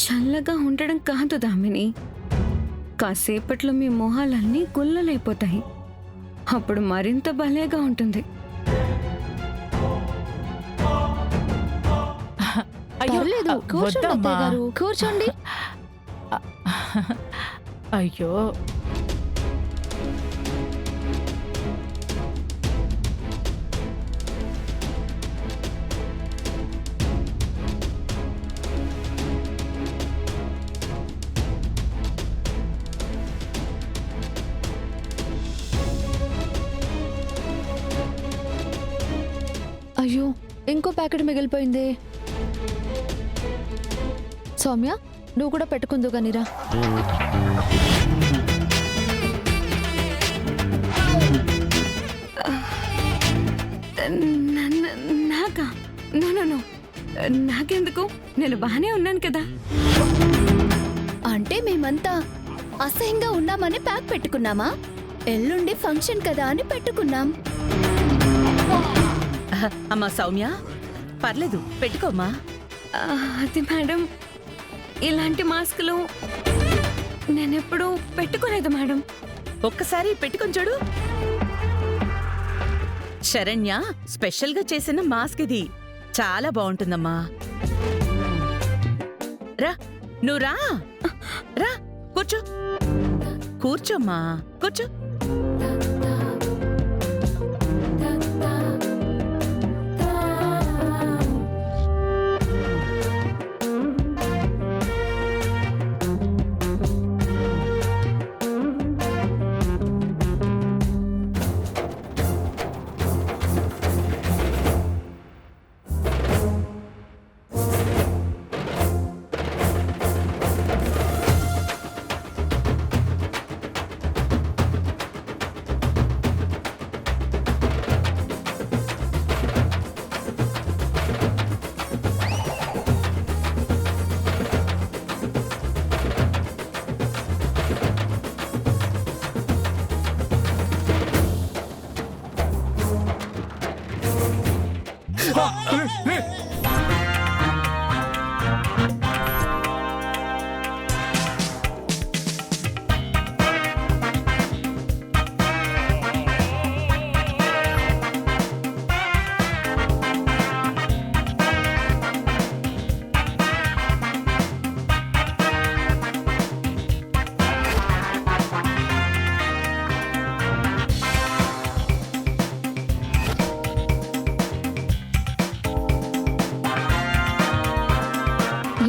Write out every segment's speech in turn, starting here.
చల్లగా ఉండడం కాదు దామిని, కాసేపట్లో మీ మొహాలన్నీ గుల్లలైపోతాయి. అప్పుడు మరింత భలేగా ఉంటుంది. పర్లేదు, కూర్చోండి అత్తయ్య గారు, కూర్చోండి. అయ్యో అయ్యో, ఇంకో ప్యాకెట్ మిగిలిపోయింది. సౌమ్య, నువ్వు కూడా పెట్టుకుందు కానీరా. నాకా? నో నో నో, నాకెందుకు? నేను బానే ఉన్నాను కదా. అంటే మేమంతా అసహ్యంగా ఉన్నామని ప్యాక్ పెట్టుకున్నామా? ఎల్లుండి ఫంక్షన్ కదా అని పెట్టుకున్నాం. అమ్మా సౌమ్య, పర్లేదు పెట్టుకోమ్మా. అది మేడం, ఇలాంటి మాస్కులు నేనెప్పుడు పెట్టుకోలేదు మేడం. ఒక్కసారి పెట్టుకొని చూడు. శరణ్య స్పెషల్ గా చేసిన మాస్క్ ఇది, చాలా బాగుంటుందమ్మా. రా, నువ్వు రా రా, కూర్చో కూర్చోమ్మా, కూర్చో.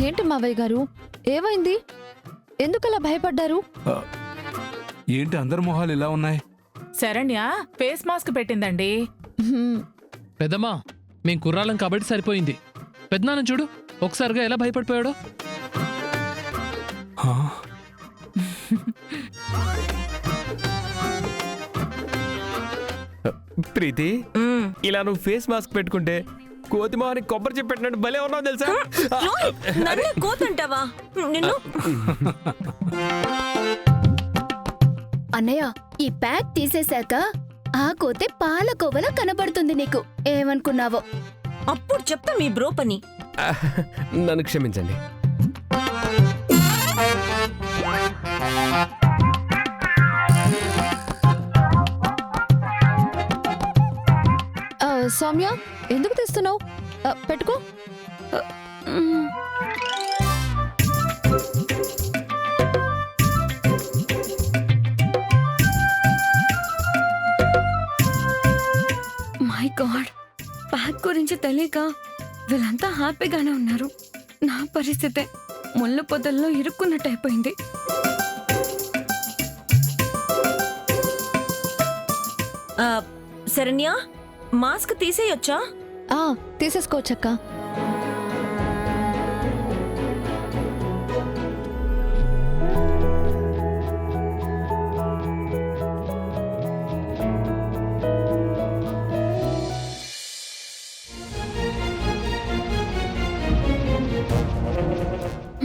ఏంటి మావయ్య గారు, ఏమైంది? ఎందుకలా భయపడ్డారు? ఏంటి అందరి మొహాలు ఇలా ఉన్నాయి? శరణ్య ఫేస్ మాస్క్ పెట్టిందండి. పెద్దమ్మా, మేం కుర్రాళ్ళం కాబట్టి సరిపోయింది. పెద్దనాన్న చూడు ఒకసారిగా ఎలా భయపడిపోయాడో. ప్రీతి, ఇలా నువ్వు ఫేస్ మాస్క్ పెట్టుకుంటే కోతి మొహానికి కొబ్బరి చెప్పి పెట్టినట్టు భలే ఉన్నావు తెలుసా? కోతంటావా నిన్ను? అన్నయ్య, ఈ ప్యాక్ తీసేశాక ఆ కోతే పాలకోవలా కనబడుతుంది నీకు. ఏమనుకున్నావో? అప్పుడు చెప్తా మీ బ్రో పని. నన్ను క్షమించండి. సౌమ్య, ఎందుకు తెస్తున్నావు? పెట్టుకో. మై గాడ్, ప్యాక్ గురించి తెలియక వీళ్ళంతా హ్యాపీగానే ఉన్నారు. నా పరిస్థితే ముళ్ళ పొదల్లో ఇరుక్కున్నట్టు అయిపోయింది. శరణ్య, మాస్క్ తీసేయొచ్చా? తీసేసుకోవచ్చక్క.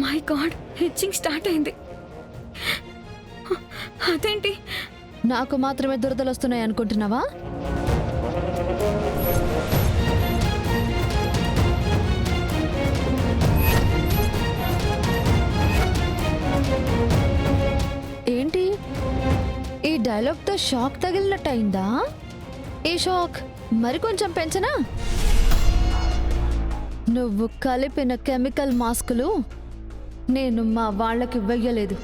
మై గాడ్, హిచ్చింగ్ స్టార్ట్ అయింది. అదేంటి? నాకు మాత్రమే దురదలు వస్తున్నాయి అనుకుంటున్నావా? డైలాగ్తో షాక్ తగిలినట్టయిందా? ఈ షాక్ మరి కొంచెం పెంచనా? నువ్వు కలిపిన కెమికల్ మాస్కులు నేను మా వాళ్ళకి వెయ్యలేదు.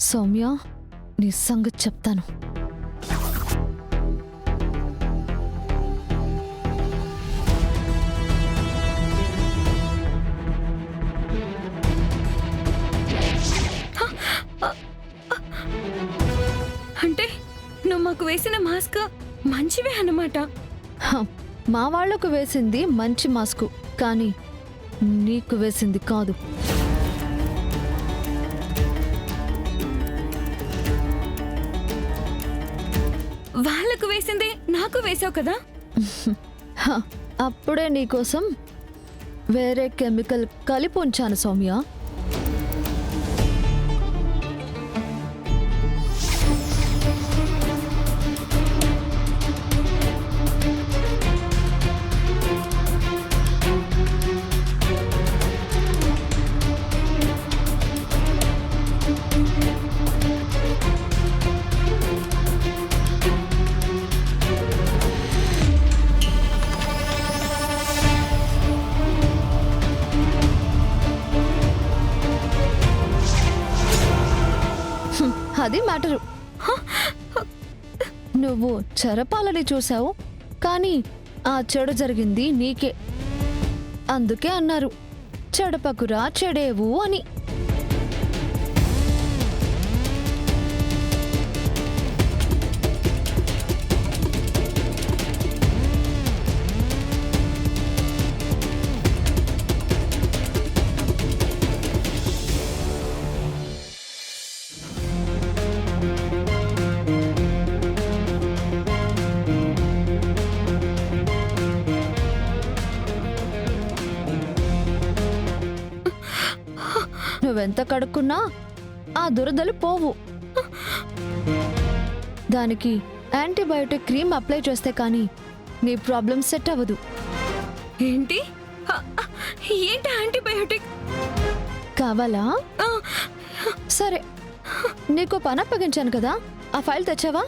సౌమ్య, నీ సంగతి చెప్తాను. అంటే నువ్వు మాకు వేసిన మాస్క్ మంచివే అన్నమాట. హ, మా వాళ్లకు వేసింది మంచి మాస్కు, కానీ నీకు వేసింది కాదు. వాళ్ళకు వేసిందే నాకు వేసావు కదా. హ, అప్పుడే నీకోసం వేరే కెమికల్ కలిపి ఉంచాను సౌమ్య. అది మ్యాటరు. నువ్వు చెరపాలని చూసావు, కానీ ఆ చెడు జరిగింది నీకే. అందుకే అన్నారు చెడపకురా చెడేవు అని. నువ్వెంత కడుక్కున్నా ఆ దురదలు పోవు. దానికి యాంటీబయోటిక్ క్రీమ్ అప్లై చేస్తే కానీ నీ ప్రాబ్లం సెట్ అవ్వదు. ఏంటి ఏంటి యాంటీబయోటిక్ కావాలా? సరే, నీకు పని అప్పగించాను కదా, ఆ ఫైల్ తెచ్చావా?